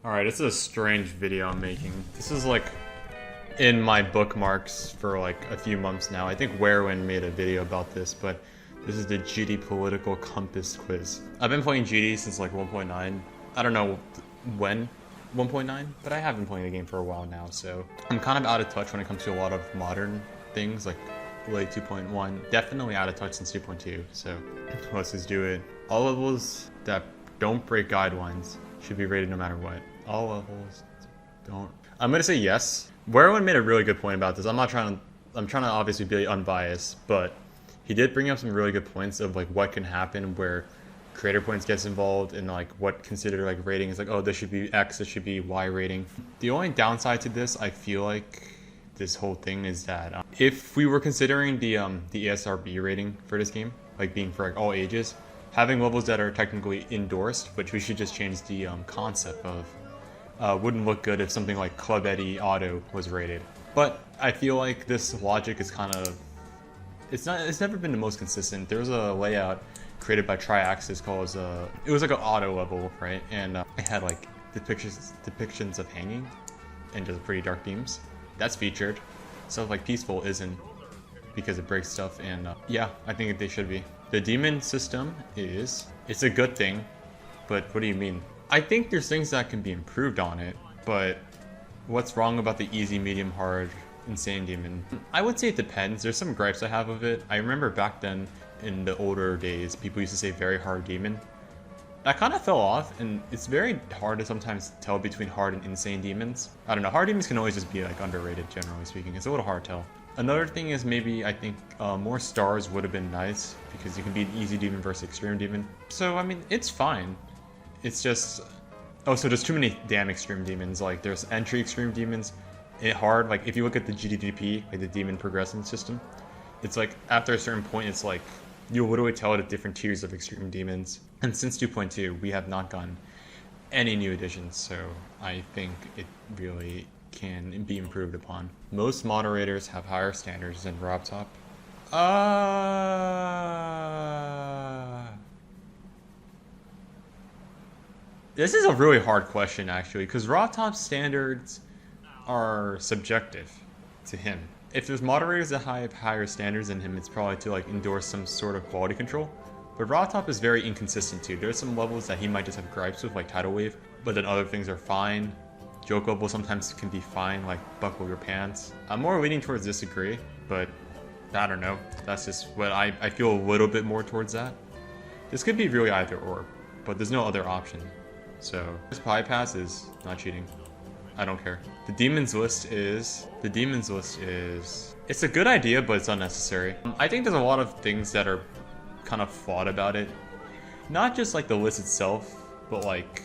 Alright, this is a strange video I'm making. This is like in my bookmarks for like a few months now. I think Werewin made a video about this, but this is the GD Political Compass quiz. I've been playing GD since like 1.9. I don't know when 1.9, but I have been playing the game for a while now, so I'm kind of out of touch when it comes to a lot of modern things like late 2.1. Definitely out of touch since 2.2, so let's just do it. All levels that don't break guidelines should be rated no matter what. All levels don't. I'm gonna say yes. Werewin made a really good point about this. I'm trying to obviously be unbiased, but he did bring up some really good points of like what can happen where creator points gets involved and like what considered like rating is like, oh, this should be X, this should be Y rating. The only downside to this, I feel like this whole thing is that if we were considering the ESRB rating for this game, like being for like all ages, having levels that are technically endorsed, which we should just change the concept of, wouldn't look good if something like Club Eddie Auto was rated. But I feel like this logic is kind of, it's never been the most consistent. There was a layout created by Triaxis called, it was like an auto level, right? And it had like depictions of hanging and just pretty dark beams. That's featured. Stuff like Peaceful isn't, because it breaks stuff, and yeah, I think they should be. The demon system it's a good thing, but what do you mean? I think there's things that can be improved on it, but what's wrong about the easy, medium, hard, insane demon? I would say it depends. There's some gripes I have of it. I remember back then in the older days, people used to say very hard demon. That kind of fell off, and it's very hard to sometimes tell between hard and insane demons. I don't know, hard demons can always just be like underrated, generally speaking. It's a little hard to tell. Another thing is maybe I think more stars would have been nice, because you can be an easy demon versus extreme demon. So I mean, it's fine. It's just, oh, so there's too many damn extreme demons. Like there's entry extreme demons, hard. Like if you look at the GDDP, like the demon progression system, it's like after a certain point, it's like you'll literally tell the different tiers of extreme demons. And since 2.2, we have not gotten any new additions, so I think it really can be improved upon. Most moderators have higher standards than RobTop. This is a really hard question, actually, because RobTop's standards are subjective to him. If there's moderators that have higher standards than him, it's probably to like endorse some sort of quality control. But RobTop is very inconsistent too. There's some levels that he might just have gripes with, like Tidal Wave, but then other things are fine. Joke level sometimes can be fine, like buckle your pants. I'm more leaning towards disagree, but I don't know. That's just what I feel a little bit more towards that. This could be really either or, but there's no other option. So this Pi Pass is not cheating. I don't care. The Demons list is, it's a good idea, but it's unnecessary. I think there's a lot of things that are kind of flawed about it. Not just like the list itself, but like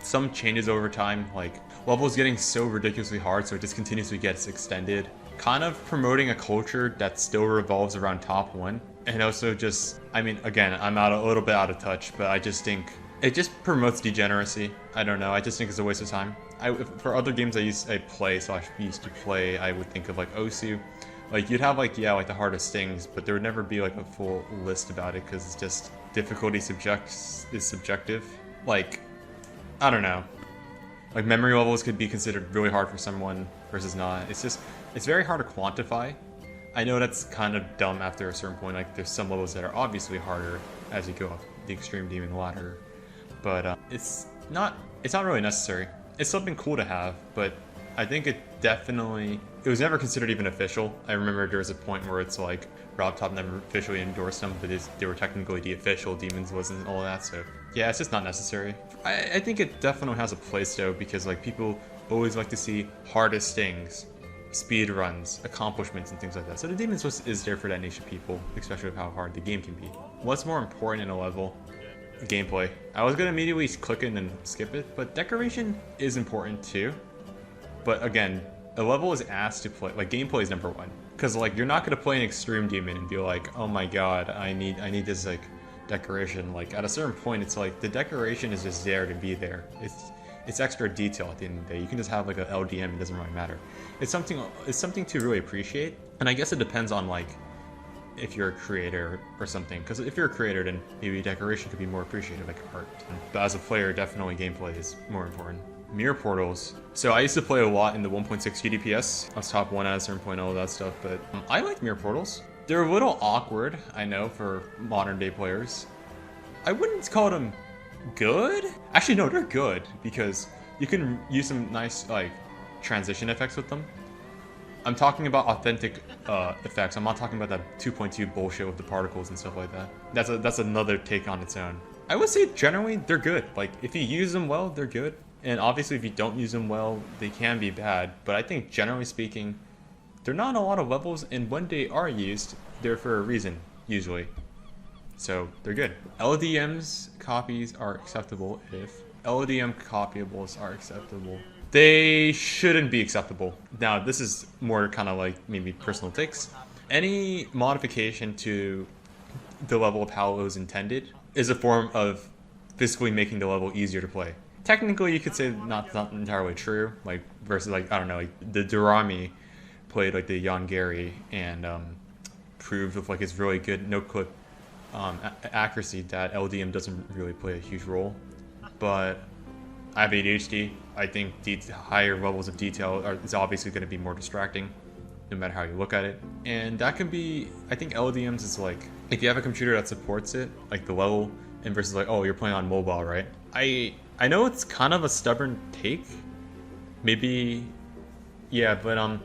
some changes over time, like levels getting so ridiculously hard so it just continuously gets extended. Kind of promoting a culture that still revolves around top 1. And also just, I mean, again, I'm a little bit out of touch, but I just think it just promotes degeneracy. I don't know, I just think it's a waste of time. For other games I used to play, I would think of like Osu. Like you'd have like, yeah, like the hardest things, but there would never be like a full list about it because it's just difficulty is subjective. Like, I don't know. Like memory levels could be considered really hard for someone versus not. It's very hard to quantify. I know that's kind of dumb after a certain point. Like there's some levels that are obviously harder as you go up the extreme demon ladder, but it's not really necessary. It's something cool to have, but I think it was never considered even official. I remember there was a point where it's like RobTop never officially endorsed them, but they were technically the official Demons list and all that, so yeah, it's just not necessary. I think it definitely has a place though, because like people always like to see hardest things, speed runs, accomplishments, and things like that. So the Demons list is there for that niche of people, especially with how hard the game can be. What's more important in a level? Gameplay. I was gonna immediately click it and skip it, but decoration is important too. But again, a level is asked to play, like gameplay is number 1. Because like you're not gonna play an extreme demon and be like, oh my god, I need this like decoration. Like at a certain point, it's like the decoration is just there to be there. It's extra detail at the end of the day. You can just have like a LDM, it doesn't really matter. It's something to really appreciate. And I guess it depends on like if you're a creator or something, because if you're a creator, then maybe decoration could be more appreciated like art. But as a player, definitely gameplay is more important. Mirror portals. So I used to play a lot in the 1.6 GDPS. I was top 1 at a certain point, all that stuff, but I like mirror portals. They're a little awkward, I know, for modern day players. I wouldn't call them good. Actually, no, they're good because you can use some nice like transition effects with them. I'm talking about authentic effects. I'm not talking about that 2.2 bullshit with the particles and stuff like that. That's another take on its own. I would say generally they're good. Like if you use them well, they're good. And obviously if you don't use them well, they can be bad. But I think generally speaking, they're not in a lot of levels, and when they are used, they're for a reason, usually. So they're good. LDM's copies are acceptable if LDM copyables are acceptable. They shouldn't be acceptable. Now, this is more kind of like maybe personal takes. Any modification to the level of how it was intended is a form of physically making the level easier to play. Technically, you could say not entirely true. Like versus like I don't know, like the Durami played like the Yongari and proved with like his really good no clip accuracy that LDM doesn't really play a huge role. But I have ADHD. I think higher levels of detail is obviously going to be more distracting, no matter how you look at it. And that can be, I think LDMs is like, if you have a computer that supports it, like the level, and versus like, oh, you're playing on mobile, right? I know it's kind of a stubborn take, maybe, yeah, but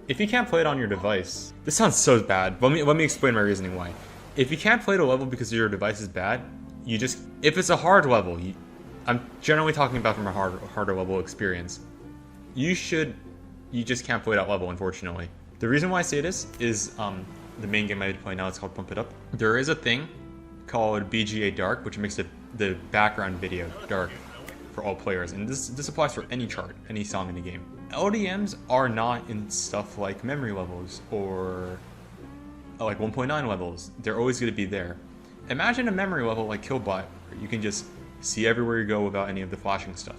if you can't play it on your device, this sounds so bad. Let me explain my reasoning why. If you can't play the level because your device is bad, you just, if it's a hard level, I'm generally talking about from a harder level experience. You just can't play that level, unfortunately. The reason why I say this is the main game I play now, it's called Pump It Up. There is a thing called BGA Dark, which makes the background video dark for all players, and this applies for any chart, any song in the game. LDMs are not in stuff like memory levels or like 1.9 levels. They're always going to be there. Imagine a memory level like Killbot, where you can just see everywhere you go without any of the flashing stuff.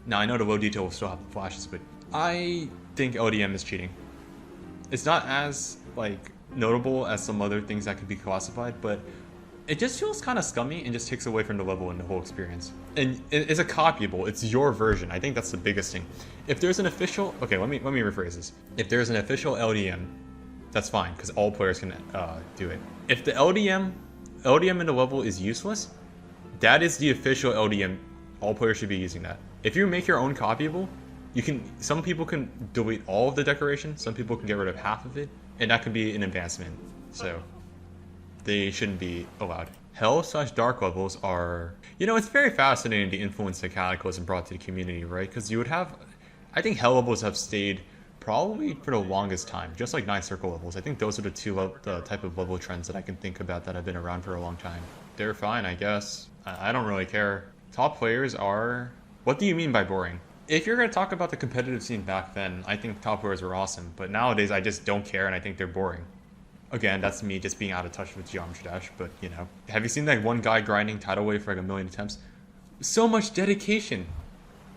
Now I know the low detail will still have the flashes, but I think LDM is cheating. It's not as like notable as some other things that could be classified, but it just feels kind of scummy and just takes away from the level and the whole experience. And it's a copyable. It's your version. I think that's the biggest thing. If there's an official, okay, let me rephrase this. If there's an official LDM, that's fine because all players can do it. If the LDM in the level is useless, that is the official LDM. All players should be using that. If you make your own copyable, some people can delete all of the decoration, some people can get rid of half of it, and that could be an advancement. So they shouldn't be allowed. Hell/dark levels are, it's very fascinating the influence that Cataclysm brought to the community, right? Because you would have, I think hell levels have stayed probably for the longest time, just like 9 circle levels. I think those are the type of level trends that I can think about that have been around for a long time. They're fine, I guess. I don't really care. Top players are, what do you mean by boring? If you're going to talk about the competitive scene back then, I think top players were awesome, but nowadays I just don't care and I think they're boring. Again, that's me just being out of touch with Geometry Dash, but have you seen that one guy grinding Tidal Wave for like 1 million attempts? So much dedication.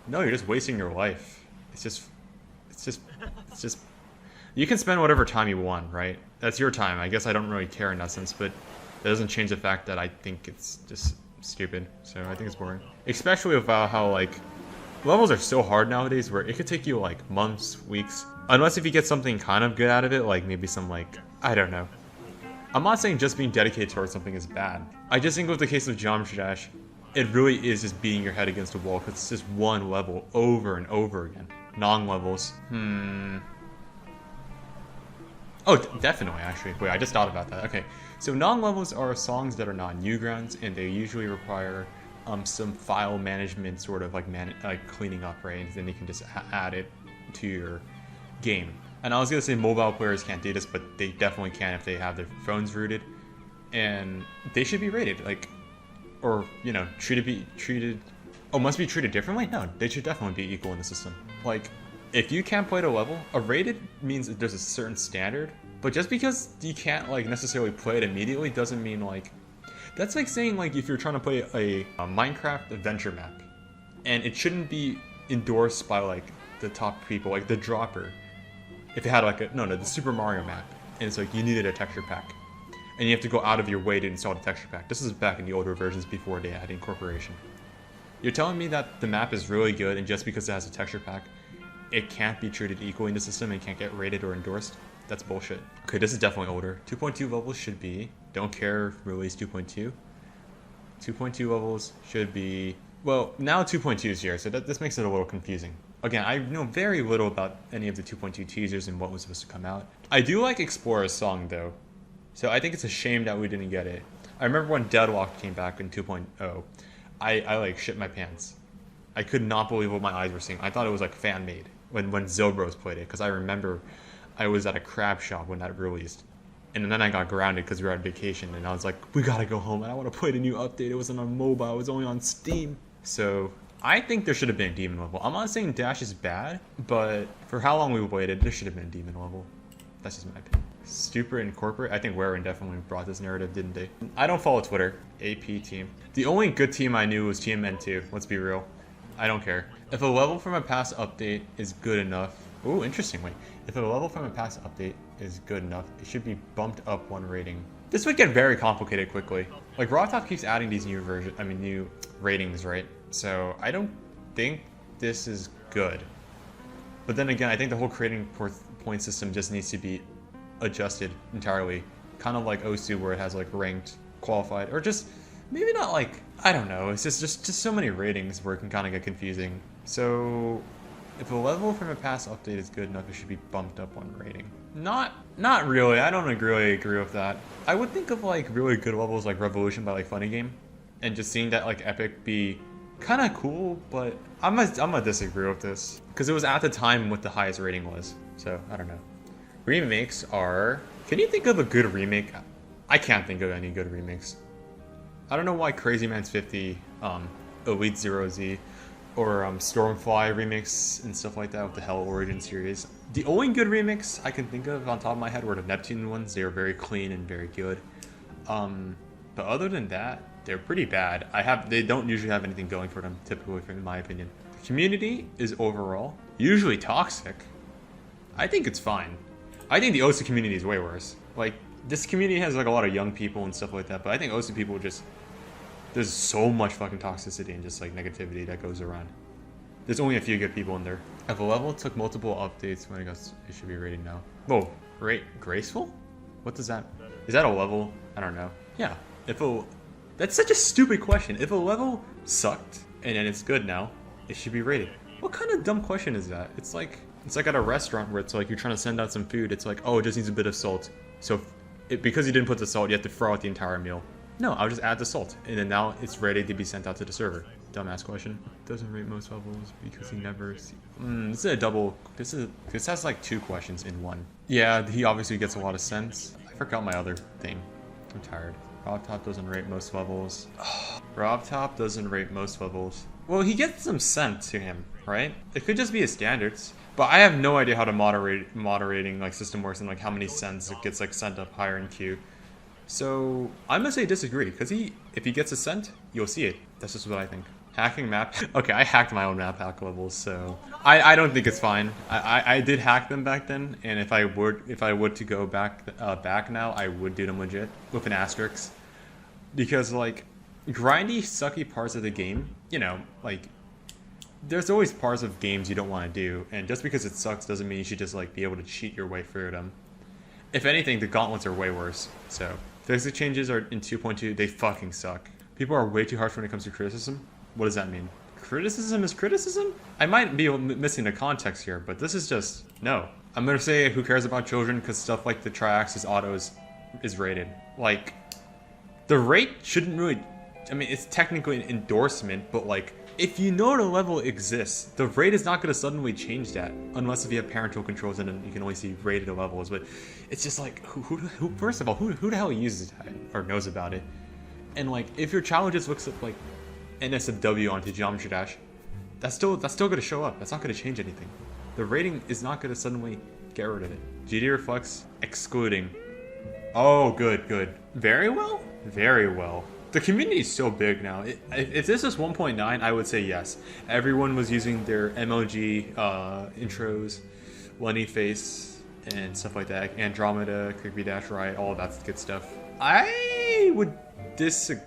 No, you're just wasting your life. It's just, you can spend whatever time you want, right? That's your time. I guess I don't really care in that sense, but that doesn't change the fact that I think it's just stupid. So I think it's boring. Especially about how like, levels are so hard nowadays where it could take you like months, weeks, unless if you get something kind of good out of it, like maybe some like, I don't know. I'm not saying just being dedicated towards something is bad. I just think with the case of Geometry Dash, it really is just beating your head against a wall because it's just one level over and over again. NONG levels. Oh, definitely actually. Wait, I just thought about that. Okay, so NONG levels are songs that are not Newgrounds and they usually require some file management sort of like cleaning up, right? And then you can just add it to your game. And I was gonna say mobile players can't do this, but they definitely can if they have their phones rooted, and they should be rated like, or treated. Oh, must be treated differently? No, they should definitely be equal in the system. Like, if you can't play the level, a rated means that there's a certain standard, but just because you can't like necessarily play it immediately doesn't mean like. That's like saying like if you're trying to play a Minecraft adventure map, and it shouldn't be endorsed by like the top people, like the Dropper. If it had like the Super Mario map, and it's like you needed a texture pack, and you have to go out of your way to install the texture pack. This is back in the older versions before they had incorporation. You're telling me that the map is really good and just because it has a texture pack, it can't be treated equally in the system and can't get rated or endorsed? That's bullshit. Okay, this is definitely older. 2.2 levels should be, don't care, release 2.2. 2.2 levels should be, well, now 2.2 is here, so this makes it a little confusing. Again, I know very little about any of the 2.2 teasers and what was supposed to come out. I do like Explorer's song though, so I think it's a shame that we didn't get it. I remember when Deadlock came back in 2.0, I like shit my pants. I could not believe what my eyes were seeing. I thought it was like fan made when Zobros played it, because I remember I was at a crab shop when that released. And then I got grounded because we were on vacation, and I was like, we gotta go home, and I want to play the new update. It wasn't on mobile, it was only on Steam. So I think there should have been a demon level. I'm not saying Dash is bad, but for how long we waited, there should have been a demon level. That's just my opinion. Super and corporate, I think Warren definitely brought this narrative, didn't they? I don't follow Twitter. AP team. The only good team I knew was TMN2, let's be real. I don't care. If a level from a past update is good enough, ooh, interestingly, if a level from a past update is good enough, it should be bumped up one rating. This would get very complicated quickly. Like RobTop keeps adding these new new ratings, right? So I don't think this is good. But then again, I think the whole creating point system just needs to be adjusted entirely. Kind of like OSU where it has like ranked, qualified, or just maybe not like, I don't know. It's just so many ratings where it can kind of get confusing. So if a level from a past update is good enough, it should be bumped up one rating. Not really. I don't really agree with that. I would think of like really good levels like Revolution by like Funny Game, and just seeing that like Epic be kind of cool, but I'm gonna disagree with this because it was at the time what the highest rating was. So I don't know. Remakes are. Can you think of a good remake? I can't think of any good remakes. I don't know why Crazy Man's 50, Elite Zero Z, or Stormfly remakes and stuff like that with the Hell Origin series. The only good remakes I can think of on top of my head were the Neptune ones. They were very clean and very good. But other than that, they're pretty bad. They don't usually have anything going for them, typically, in my opinion. The community is overall usually toxic. I think it's fine. I think the OSU community is way worse. Like, this community has like a lot of young people and stuff like that, but I think OSU people just, there's so much fucking toxicity and just like negativity that goes around. There's only a few good people in there. If a level took multiple updates when it should be rated now. Whoa, graceful? What does that, is that a level? I don't know. Yeah, that's such a stupid question. If a level sucked and then it's good now, it should be rated. What kind of dumb question is that? It's like at a restaurant where it's like you're trying to send out some food. It's like, oh, it just needs a bit of salt. So because you didn't put the salt, you have to throw out the entire meal. No, I'll just add the salt, and then now it's ready to be sent out to the server. Dumbass question. Doesn't rate most levels because he never see. This is a double. This has like two questions in one. Yeah, he obviously gets a lot of sense. I forgot my other thing. I'm tired. RobTop doesn't rate most levels. RobTop doesn't rate most levels. Well, he gets some sent to him, right? It could just be his standards. But I have no idea how to moderating like system works and like how many sends it gets like sent up higher in queue. So I'm gonna say disagree, because if he gets a cent, you'll see it. That's just what I think. Hacking map. Okay, I hacked my own map hack levels, so I don't think it's fine. I did hack them back then, and if I would to go back now, I would do them legit with an asterisk, because like grindy, sucky parts of the game, you know, like there's always parts of games you don't want to do, and just because it sucks doesn't mean you should just like be able to cheat your way through them. If anything, the gauntlets are way worse. So physics changes are in 2.2. They fucking suck. People are way too harsh when it comes to criticism. What does that mean? Criticism is criticism? I might be missing the context here, but this is just no. I'm gonna say who cares about children because stuff like the tri-axis auto is rated. Like the rate shouldn't really. I mean, it's technically an endorsement, but like, if you know the level exists, the rate is not going to suddenly change that, unless if you have parental controls and then you can only see rated levels. But it's just like, who first of all, who the hell uses that or knows about it? And like, if your child just looks up like NSFW onto Geometry Dash, that's still going to show up. That's not going to change anything. The rating is not going to suddenly get rid of it. GD Reflex excluding. Oh, good. Very well. Very well. The community is so big now. If this is 1.9, I would say yes. Everyone was using their MOG intros, Lenny Face, and stuff like that. Andromeda, Creepy Dash Riot, all of that good stuff. I would disagree.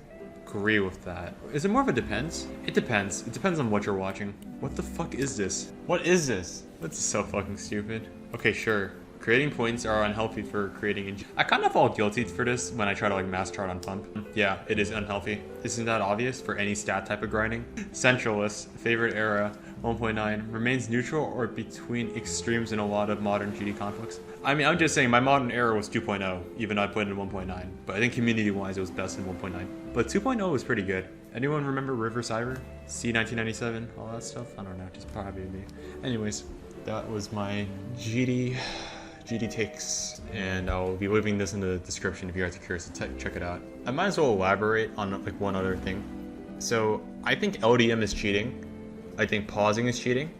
agree with that. Is it more of a depends? It depends. It depends on what you're watching. What the fuck is this? What is this? That's so fucking stupid. Okay, sure. Creating points are unhealthy for creating. I kind of fall guilty for this when I try to like mass chart on pump. Yeah, it is unhealthy. Isn't that obvious for any stat type of grinding? Centralist, favorite era, 1.9, remains neutral or between extremes in a lot of modern GD conflicts. I mean, I'm just saying my modern era was 2.0, even though I put it in 1.9. But I think community-wise, it was best in 1.9. But 2.0 was pretty good. Anyone remember River Cyber? C1997? All that stuff? I don't know, just probably me. Anyways, that was my GD takes, and I'll be leaving this in the description if you guys are curious to check it out. I might as well elaborate on like one other thing. So I think LDM is cheating. I think pausing is cheating,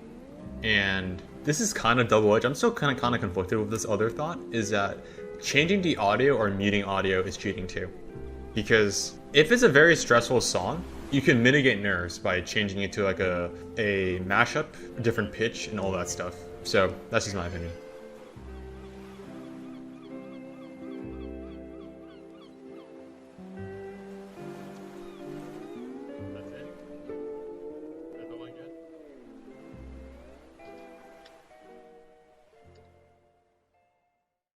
and this is kind of double-edged. I'm still kind of conflicted with this other thought, is that changing the audio or muting audio is cheating too. Because if it's a very stressful song, you can mitigate nerves by changing it to like a mashup, a different pitch, and all that stuff. So that's just my opinion.